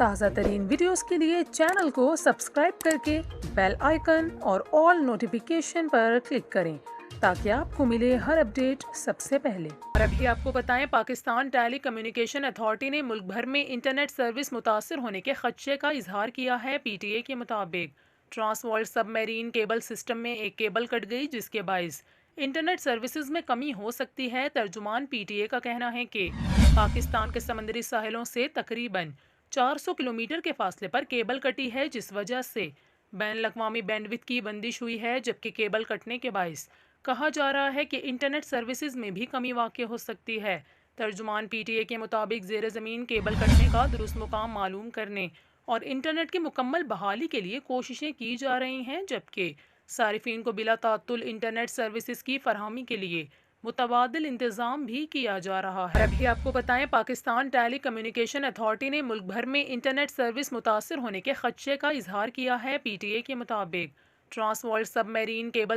تازہ ترین ویڈیوز کے لیے چینل کو سبسکرائب کر کے بیل آئیکن اور آل نوٹیفیکیشن پر کلک کریں تاکہ آپ کو ملے ہر اپڈیٹ سب سے پہلے۔ اور ابھی آپ کو بتائیں، پاکستان ٹیلی کمیونیکیشن اتھارٹی نے ملک بھر میں انٹرنیٹ سروس متاثر ہونے کے خدشے کا اظہار کیا ہے۔ پی ٹی اے کے مطابق ٹرانس ورلڈ سب میرین کیبل سسٹم میں ایک کیبل کٹ گئی، جس کے باعث انٹرنیٹ سروسز میں کمی ہو سکتی ہے۔ ترجمان پی ٹی اے کا کہنا ہے کہ پاکستان کے سمندری ساحلوں سے تقریباً 400 کلومیٹر کے فاصلے پر کیبل کٹی ہے، جس وجہ سے بین الاقوامی بینڈ وڈتھ کی بندش ہوئی ہے، جبکہ کیبل کٹنے کے باعث کہا جا رہا ہے کہ انٹرنیٹ سروسز میں بھی کمی واقع ہو سکتی ہے۔ ترجمان پی ٹی اے کے مطابق زیر زمین کیبل کٹنے کا درست مقام معلوم کرنے اور انٹرنیٹ کی مکمل بحالی کے لیے کوششیں کی جا رہی ہیں، جبکہ صارفین کو بلا تعطل انٹرنیٹ سروسز کی فراہمی کے لیے متبادل انتظام بھی کیا جا رہا ہے۔ ابھی آپ کو بتائیں، پاکستان ٹیلی کمیونیکیشن اتھارٹی نے ملک بھر میں انٹرنیٹ سروس متاثر ہونے کے خدشے کا اظہار کیا ہے۔ پی ٹی اے کے مطابق ٹرانس ورلڈ سب میرین کیبل